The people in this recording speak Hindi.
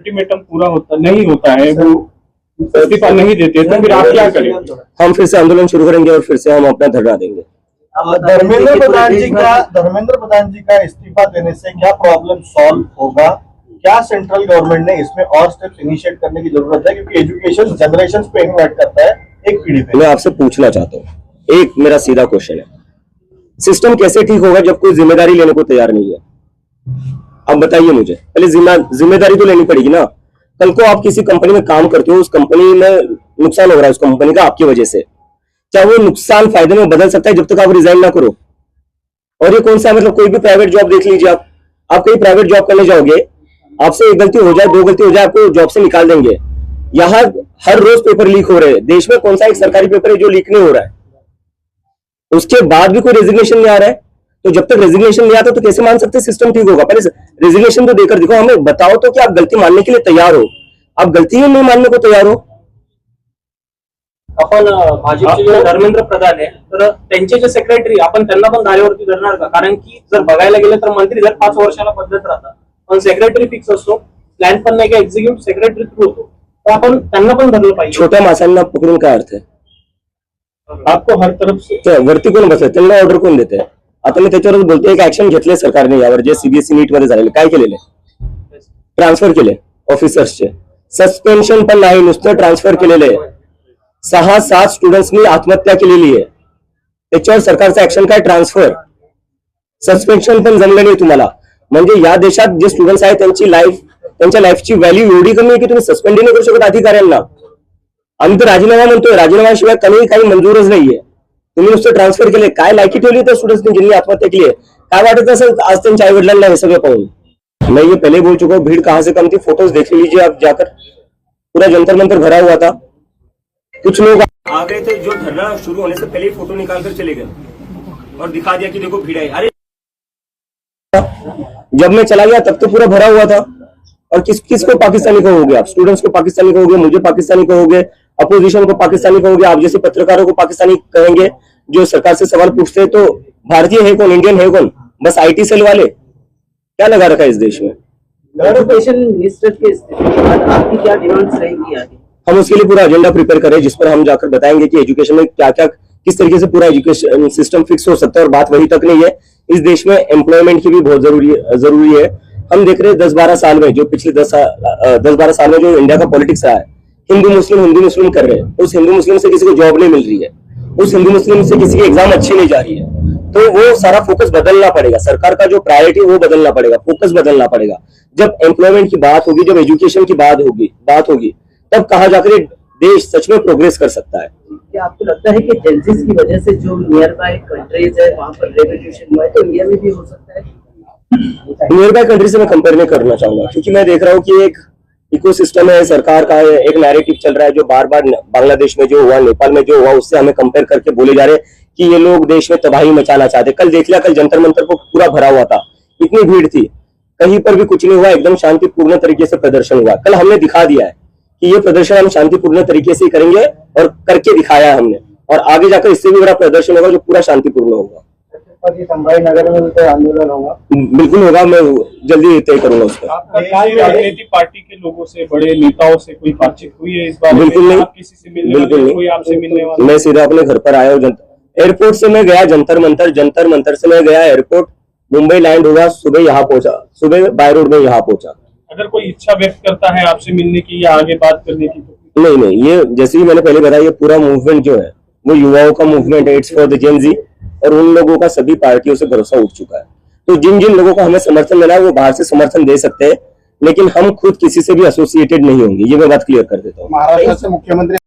अल्टीमेटम पूरा नहीं होता है, वो इस्तीफा नहीं देते, तो फिर आप क्या करेंगे? हम फिर से आंदोलन शुरू करेंगे और फिर से हम अपना धरना देंगे। धर्मेंद्र प्रधान जी का इस्तीफा देने से क्या प्रॉब्लम सॉल्व होगा? क्या सेंट्रल गवर्नमेंट ने इसमें और स्टेप्स इनिशिएट करने की जरूरत है, क्योंकि एजुकेशन जनरेशन पे इम्पैक्ट करता है, एक पीढ़ी पे। मैं आपसे पूछना चाहता हूँ, एक मेरा सीधा क्वेश्चन है, सिस्टम कैसे ठीक होगा जब कोई जिम्मेदारी लेने को तैयार नहीं है? अब बताइए मुझे, पहले जिम्मेदारी तो लेनी पड़ेगी ना। कल को आप किसी कंपनी में काम करते हो, उस कंपनी में नुकसान हो रहा है उस कंपनी का आपकी वजह से, क्या वो नुकसान फायदे में बदल सकता है जब तक आप रिजाइन ना करो? और ये कौन सा मतलब, कोई भी प्राइवेट जॉब देख लीजिए, आप कहीं प्राइवेट जॉब करने जाओगे, आपसे एक गलती हो जाए, दो गलती हो जाए, आपको जॉब से निकाल देंगे। यहाँ हर रोज पेपर लीक हो रहे हैं, देश में कौन सा एक सरकारी पेपर है जो लीक नहीं हो रहा है? उसके बाद भी कोई रेजिग्नेशन नहीं आ रहा है, तो जब तक रेजिग्नेशन नहीं आता तो कैसे मान सकते सिस्टम ठीक होगा? पहले रेजिग्नेशन तो देकर दिखाओ, हमें बताओ तो कि आप गलती मानने के लिए तैयार हो। आप गलती ही नहीं मानने को तैयार हो। आपण भाजपचे जे धर्मेंद्र प्रधान आहे, तर त्यांचे जे सेक्रेटरी, आपण त्यांना पण धारेवरती धरणार का? कारण की जर बघायला गेलं तर मंत्री जर 5 वर्षाला बदलत राहतात, पण सेक्रेटरी फिक्स असतो, प्लॅन पण नाही का एक्झिक्युटिव्ह सेक्रेटरी थ्रू होतो, तर आपण त्यांना पण धरलं पाहिजे। छोट्या माशांना पकडून काय अर्थ आहे? आपको हर तरफ से वरती कोण बसले, त्यांना ऑर्डर कोण देते? आता मी त्याच्यावरच बोलतोय, एक ऍक्शन घेतले सरकारने यावर, जे सीबीएसई नीट मध्ये झालेले, काय केलेले? ट्रान्सफर केले ऑफिसर्सचे, सस्पेन्शन पण नाही, नुसतं ट्रान्सफर केलेले आहे। 6-7 स्टुडंट्सनी आत्महत्या केलेली आहे, त्याच्यावर सरकारचं ऍक्शन काय? ट्रान्सफर, सस्पेन्शन पण जमलं नाही तुम्हाला। म्हणजे या देशात जे स्टुडंट्स आहेत त्यांच्या लाईफची व्हॅल्यू एवढी कमी आहे की तुम्ही सस्पेंड नाही करू शकत अधिकाऱ्यांना। आम्ही तर राजीनामा म्हणतोय, राजीनाम्याशिवाय कमी काही मंजूरच नाहीये। तुम्ही नुसतं ट्रान्सफर केले, काय लायकी ठेवली त्या स्टुडंट्सनी ज्यांनी आत्महत्या केली आहे? काय वाटत असेल आज त्यांच्या आई वडिलांना हे सगळं पाहून? मैं ये पहले बोल चुका हूँ, भीड़ कहां से कम थी, फोटोज देख लीजिए आप जाकर, पूरा जंतर मंतर भरा हुआ था। कुछ लोग आ गए थे जो धरना शुरू होने से पहले ही फोटो निकाल कर चले गए और दिखा दिया कि देखो भीड़ है। अरे जब मैं चला गया तब तो पूरा भरा हुआ था। और किसको पाकिस्तानी कहोगे आप? स्टूडेंट्स को पाकिस्तानी कहोगे, मुझे पाकिस्तानी कहोगे, अपोजिशन को पाकिस्तानी कहोगे, आप जैसे पत्रकारों को पाकिस्तानी कहेंगे जो सरकार से सवाल पूछते हैं। तो भारतीय है कौन, इंडियन है कौन? बस IT सेल वाले। क्या लगा रखा है इस देश में? एजुकेशन मिनिस्टर के इस्तीफे के बाद आपकी क्या डिमांड्स रहेंगी आगे? हम उसके लिए पूरा एजेंडा प्रिपेयर करें, जिस पर हम जाकर बताएंगे कि एजुकेशन में क्या क्या, किस तरीके से पूरा एजुकेशन सिस्टम फिक्स हो सकता है। और बात वही तक नहीं है, इस देश में एम्प्लॉयमेंट की भी बहुत जरूरी है। हम देख रहे हैं 10-12 साल में, जो पिछले 10-12 साल में जो इंडिया का पॉलिटिक्स आया है, हिंदू मुस्लिम कर रहे हैं। उस हिंदू मुस्लिम से किसी को जॉब नहीं मिल रही है, उस हिंदू मुस्लिम से किसी की एग्जाम अच्छी नहीं जा रही है। तो वो सारा फोकस बदलना पड़ेगा, सरकार का जो प्रायोरिटी वो बदलना पड़ेगा, फोकस बदलना पड़ेगा। जब एम्प्लॉयमेंट की बात होगी, जब एजुकेशन की बात होगी, तब कहाँ जाकर देश सच में प्रोग्रेस कर सकता है। क्या आपको लगता है कि जेंसिस की वजह से जो नियर बाय कंट्रीज है वहाँ पर रेवोल्यूशन हुआ है, तो इंडिया में भी हो सकता है? नियर बाय कंट्री से मैं कंपेयर नहीं करना चाहूंगा, क्योंकि मैं देख रहा हूँ कि एक इकोसिस्टम है, सरकार का है, एक नैरेटिव चल रहा है जो बार बार बांग्लादेश में जो हुआ, नेपाल में जो हुआ, उससे हमें कंपेयर करके बोले जा रहे हैं कि ये लोग देश में तबाही मचाना चाहते। कल देख लिया, कल जंतर मंतर को पूरा भरा हुआ था, इतनी भीड़ थी, कहीं पर भी कुछ नहीं हुआ, एकदम शांतिपूर्ण तरीके से प्रदर्शन हुआ। कल हमने दिखा दिया है कि ये प्रदर्शन हम शांतिपूर्ण तरीके से ही करेंगे और करके दिखाया है हमने, और आगे जाकर इससे भी बड़ा प्रदर्शन होगा जो पूरा शांतिपूर्ण होगा। संभाजीनगर में भी आंदोलन होगा? बिल्कुल होगा, मैं जल्दी तय करूंगा उसका। राजनीतिक पार्टी के लोगों से, बड़े नेताओं से कोई बातचीत हुई है इस बारे में? बिल्कुल नहीं, किसी से मिलने बिल्कुल नहीं, कोई आपसे मिलने वाला? मैं सीधा अपने घर पर आया हूँ। एयरपोर्ट से मैं गया जंतर मंतर से मैं गया एयरपोर्ट, मुंबई लैंड हुआ, सुबह यहाँ पहुंचा, सुबह बाय रोड में यहाँ पहुंचा। अगर कोई इच्छा व्यक्त करता है आपसे मिलने की या आगे बात करने की तो? नहीं, ये जैसे ही मैंने पहले बताया, ये पूरा मूवमेंट जो है वो युवाओं का मूवमेंट है, इट्स फॉर द जेन जी, और उन लोगों का सभी पार्टियों से भरोसा उठ चुका है। तो जिन लोगों को हमें समर्थन मिला है वो बाहर से समर्थन दे सकते हैं, लेकिन हम खुद किसी से भी एसोसिएटेड नहीं होंगे, ये मैं बात क्लियर कर देता हूँ। महाराष्ट्र से मुख्यमंत्री